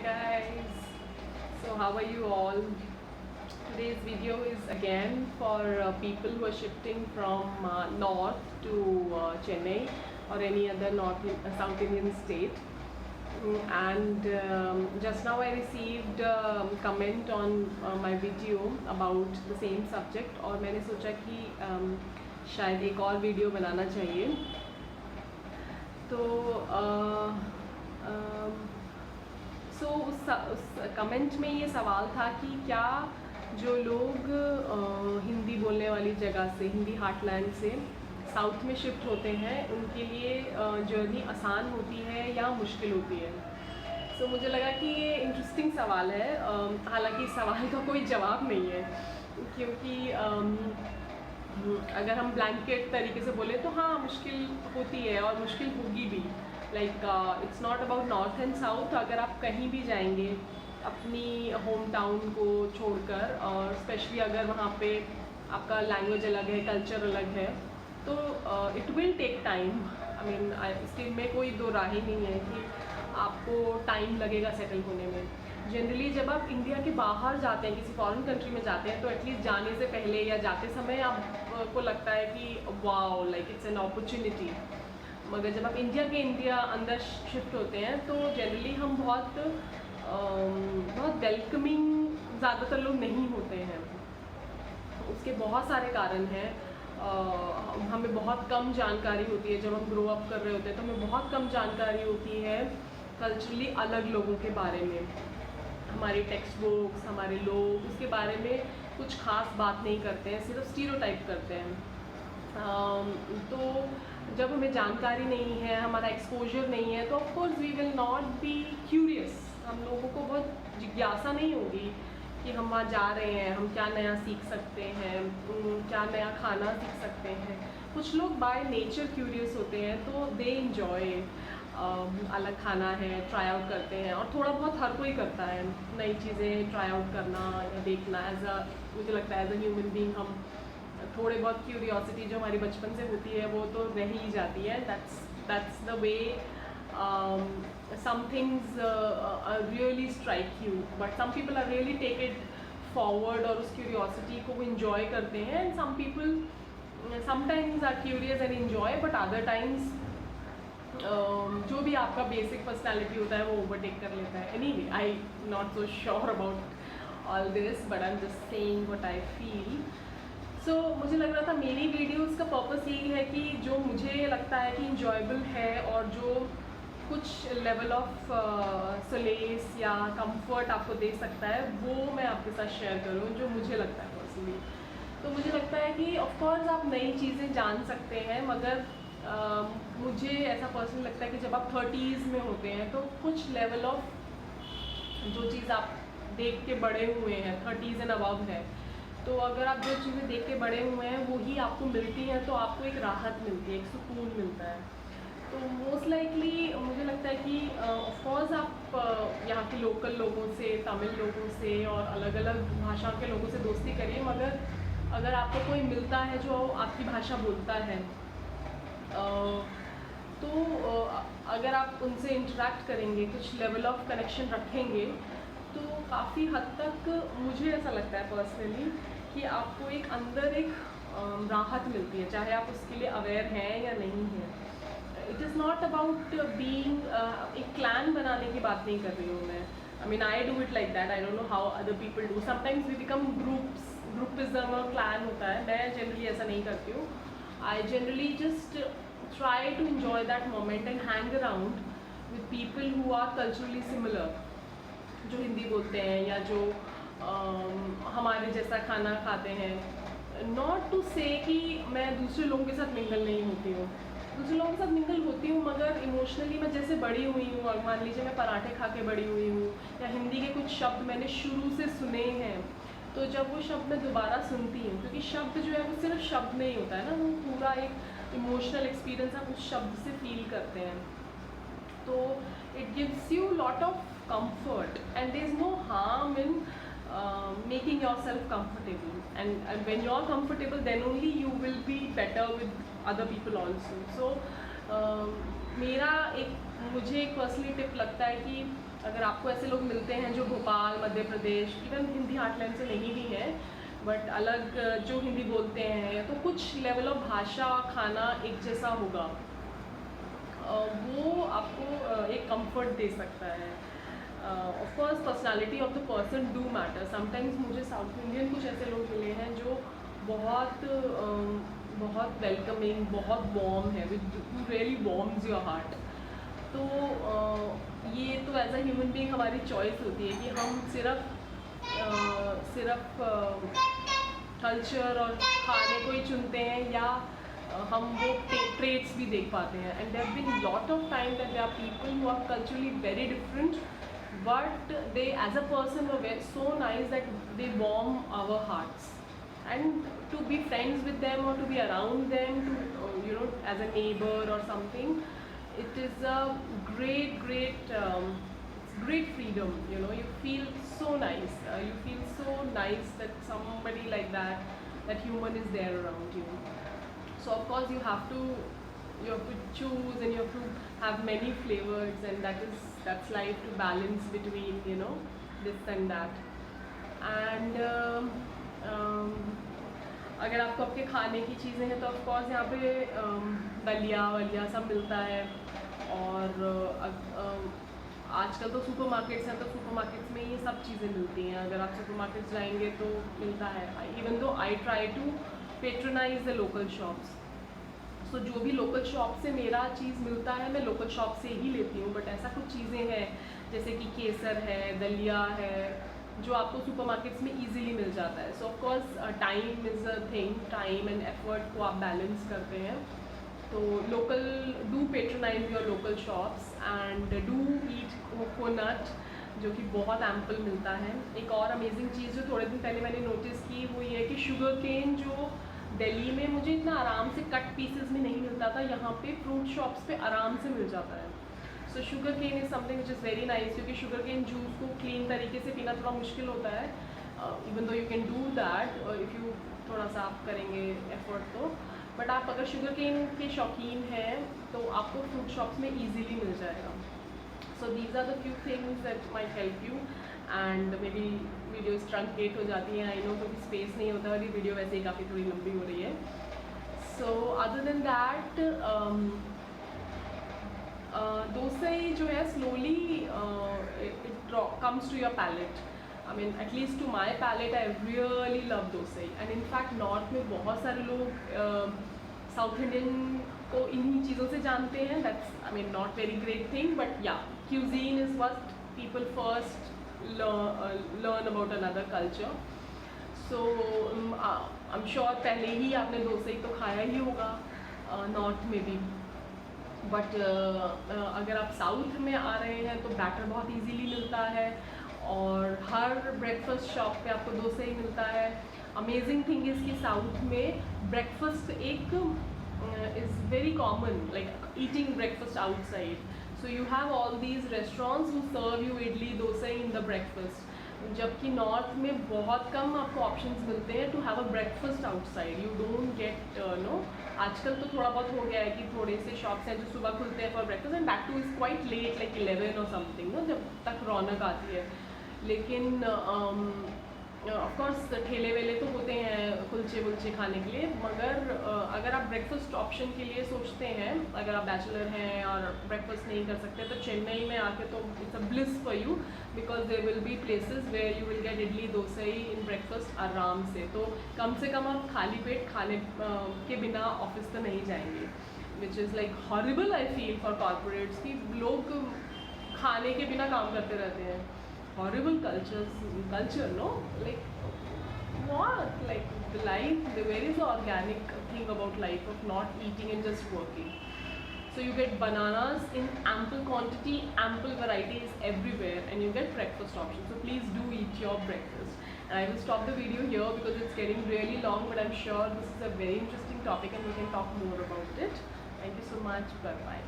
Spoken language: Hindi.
guys, so how are you all? Today's video is again for people who are shifting from north to Chennai or any other South Indian state. And just now I received comment on my video about the same subject और मैंने सोचा कि शायद एक और वीडियो बनाना चाहिए. तो सो उस कमेंट में ये सवाल था कि क्या जो लोग हिंदी बोलने वाली जगह से, हिंदी हार्टलैंड से साउथ में शिफ्ट होते हैं, उनके लिए जर्नी आसान होती है या मुश्किल होती है. सो मुझे लगा कि ये इंटरेस्टिंग सवाल है. हालांकि इस सवाल का कोई जवाब नहीं है, क्योंकि अगर हम ब्लैंकेट तरीके से बोले तो हाँ मुश्किल होती है और मुश्किल होगी भी. Like it's not about north and south. अगर आप कहीं भी जाएंगे अपनी होम टाउन को छोड़कर, और स्पेशली अगर वहाँ पे आपका लैंग्वेज अलग है, कल्चर अलग है, तो it will take time. I mean इसमें कोई दो राह ही नहीं है कि आपको टाइम लगेगा सेटल होने में. जनरली जब आप इंडिया के बाहर जाते हैं, किसी फॉरेन कंट्री में जाते हैं, तो एटलीस्ट जाने से पहले या जाते समय आपको लगता है कि wow, like it's an opportunity. मगर जब आप इंडिया अंदर शिफ्ट होते हैं तो जनरली हम बहुत वेलकमिंग ज़्यादातर लोग नहीं होते हैं. उसके बहुत सारे कारण हैं. हमें बहुत कम जानकारी होती है. जब हम ग्रो अप कर रहे होते हैं तो हमें बहुत कम जानकारी होती है कल्चरली अलग लोगों के बारे में. हमारी टेक्स्ट बुक्स, हमारे लोग उसके बारे में कुछ खास बात नहीं करते हैं, सिर्फ स्टीरियोटाइप करते हैं. तो जब हमें जानकारी नहीं है, हमारा एक्सपोजर नहीं है, तो of course we will not be curious. हम लोगों को बहुत जिज्ञासा नहीं होगी कि हम वहाँ जा रहे हैं, हम क्या नया सीख सकते हैं, क्या नया खाना सीख सकते हैं. कुछ लोग बाय नेचर क्यूरियस होते हैं, तो दे इंजॉय. अलग खाना है, ट्राई आउट करते हैं, और थोड़ा बहुत हर कोई करता है नई चीज़ें ट्राई आउट करना या देखना. मुझे लगता है एज अ ह्यूमन बीइंग हम थोड़े बहुत क्यूरियोसिटी जो हमारी बचपन से होती है वो तो रह ही जाती है. That's the way. Some things really strike you, but some people are really take it forward और उस क्यूरियोसिटी को वो इंजॉय करते हैं. And some people sometimes are curious and enjoy, but other times जो भी आपका बेसिक पर्सनैलिटी होता है वो ओवरटेक कर लेता है. Anyway, I not so sure about all this, but I am just saying what I feel. So मुझे लग रहा था मेरी वीडियोस का पर्पस यही है कि जो मुझे लगता है कि इंजॉयबल है और जो कुछ लेवल ऑफ सोलेस या कंफर्ट आपको दे सकता है, वो मैं आपके साथ शेयर करूँ, जो मुझे लगता है पर्सनली. तो मुझे लगता है कि ऑफकोर्स आप नई चीज़ें जान सकते हैं, मगर मुझे ऐसा पर्सनली लगता है कि जब आप 30s में होते हैं तो कुछ लेवल ऑफ जो चीज़ आप देख के बड़े हुए हैं, 30s एंड अबव है, तो अगर आप जो चीज़ें देख के बड़े हुए हैं वही आपको मिलती हैं, तो आपको एक राहत मिलती है, एक सुकून मिलता है. तो मोस्ट लाइकली मुझे लगता है कि ऑफकोर्स आप यहाँ के लोकल लोगों से, तमिल लोगों से और अलग अलग भाषा के लोगों से दोस्ती करिए, मगर अगर आपको कोई मिलता है जो आपकी भाषा बोलता है, तो अगर आप उनसे इंटरेक्ट करेंगे, कुछ लेवल ऑफ कनेक्शन रखेंगे, तो काफ़ी हद तक मुझे ऐसा लगता है पर्सनली कि आपको एक अंदर एक राहत मिलती है, चाहे आप उसके लिए अवेयर हैं या नहीं हैं. It is not about being एक क्लैन बनाने की बात नहीं कर रही हूँ मैं. I mean I do it like that. I don't know how other people do. Sometimes we become groupism और क्लैन होता है. मैं जनरली ऐसा नहीं करती हूँ. I generally just try to enjoy that moment and hang around with people who are culturally similar, जो हिंदी बोलते हैं या जो हमारे जैसा खाना खाते हैं. Not to say कि मैं दूसरे लोगों के साथ मिंगल नहीं होती हूँ, दूसरे लोगों के साथ मिंगल होती हूँ, मगर इमोशनली मैं जैसे बड़ी हुई हूँ, और मान लीजिए मैं पराठे खा के बड़ी हुई हूँ, या हिंदी के कुछ शब्द मैंने शुरू से सुने हैं, तो जब वो शब्द मैं दोबारा सुनती हूँ, क्योंकि शब्द जो है वो सिर्फ शब्द नहीं होता है ना, वो पूरा एक इमोशनल एक्सपीरियंस आप उस शब्द से फील करते हैं, तो it gives you lot of comfort. And there is no harm in making yourself comfortable, and when you are comfortable then only you will be better with other people also. So मेरा एक मुझे एक पर्सनली टिप लगता है कि अगर आपको ऐसे लोग मिलते हैं जो भोपाल, मध्य प्रदेश, इवन हिंदी हार्टलैंड से नहीं भी हैं, बट अलग जो हिंदी बोलते हैं, तो कुछ लेवल ऑफ भाषा, खाना एक जैसा होगा, वो आपको एक कंफर्ट दे सकता है। Of course personality of the person do matter. Sometimes मुझे साउथ इंडियन कुछ ऐसे लोग मिले हैं जो बहुत वेलकमिंग, बहुत वार्म है, with really warms your heart. तो ये तो एज अ ह्यूमन बीइंग हमारी चॉइस होती है कि हम सिर्फ कल्चर और खाने को ही चुनते हैं, या हम वो ट्रेट्स भी देख पाते हैं। And there have been lot of time that there are people who are culturally very different, but they as a person were so nice that they warm our hearts, and to be friends with them or to be around them, to as a neighbor or something, it is a great freedom. You feel so nice, you feel so nice that somebody like that human is there around you. So of course you have to choose, and you have to have many flavors, and that's life, to balance between this and that. And अगर आपको आपके खाने की चीज़ें हैं तो ऑफ कोर्स यहाँ पे दलिया सब मिलता है। और आजकल तो सुपरमार्केट्स हैं, तो सुपरमार्केट्स में ये सब चीज़ें मिलती हैं। अगर आप सुपरमार्केट्स जाएंगे तो मिलता है। Even though I try to patronise the local shops, so जो भी लोकल शॉप से मेरा चीज़ मिलता है मैं लोकल शॉप से ही लेती हूँ। बट ऐसा कुछ चीज़ें हैं जैसे कि केसर है, दलिया है, जो आपको सुपरमार्केट्स में इजीली मिल जाता है। सो of course time is a thing, time and effort को आप बैलेंस करते हैं। तो local, do patronise your local shops, and do eat coconut, जो कि बहुत एम्पल मिलता है। एक और अमेजिंग चीज़ जो थोड़े दिन पहले मैंने नोटिस की वो ये है कि शुगर केन जो दिल्ली में मुझे इतना आराम से कट पीसेस में नहीं मिलता था, यहाँ पे फ्रूट शॉप्स पे आराम से मिल जाता है। So sugar cane is something which is very nice, क्योंकि शुगर केन जूस को क्लीन तरीके से पीना थोड़ा मुश्किल होता है। Even though you can do that if you थोड़ा सा आप करेंगे एफर्ट तो। बट आप अगर शुगर केन के शौकीन हैं तो आपको फ्रूट शॉप्स में ईजीली मिल जाएगा। So these are the few things that might help you. And मेरी वीडियो ट्रंकेट हो जाती है, आई नो, क्योंकि स्पेस नहीं होता, और ये वीडियो वैसे ही काफ़ी थोड़ी लंबी हो रही है। So other than that dosai जो है slowly it comes to your palate. I mean at least to my palate I really love dosai. And in fact north में बहुत सारे लोग साउथ इंडियन को इन्हीं चीज़ों से जानते हैं। That's I mean not very great thing, but yeah cuisine is what people first learn about another culture. So I'm sure पहले ही आपने डोसा तो खाया ही होगा नॉर्थ में भी। बट अगर आप साउथ में आ रहे हैं तो बैटर बहुत इजीली मिलता है, और हर ब्रेकफास्ट शॉप पे आपको डोसा ही मिलता है। अमेजिंग थिंग इज़ कि साउथ में ब्रेकफास्ट एक is very common, like eating breakfast outside. So you have all these restaurants who serve you idli dosa in the breakfast, जबकि नॉर्थ में बहुत कम आपको ऑप्शंस मिलते हैं to have a breakfast outside. You don't get no. आजकल तो थोड़ा बहुत हो गया है कि थोड़े से शॉप्स हैं जो सुबह खुलते हैं for breakfast, and back to is quite late, like 11 और समथिंग, नो, जब तक रौनक आती है। लेकिन ऑफकोर्स ठेले वेले तो होते हैं कुलचे वुलचे खाने के लिए, मगर अगर आप ब्रेकफास्ट ऑप्शन के लिए सोचते हैं, अगर आप बैचलर हैं और ब्रेकफास्ट नहीं कर सकते, तो चेन्नई में आके तो it's a bliss for you, because there will be places where you will get idli dosa in breakfast आराम से। तो कम से कम आप खाली पेट खाने के बिना ऑफिस तो नहीं जाएंगे, which is like horrible I feel for corporates कि लोग खाने के बिना काम करते रहते हैं। Horrible culture, no? Like what? Like the life, where is the organic thing about life of not eating and just working? So you get bananas in ample quantity, ample varieties everywhere, and you get breakfast options. So please do eat your breakfast. And I will stop the video here because it's getting really long, but I'm sure this is a very interesting topic and we can talk more about it. Thank you so much. Bye bye.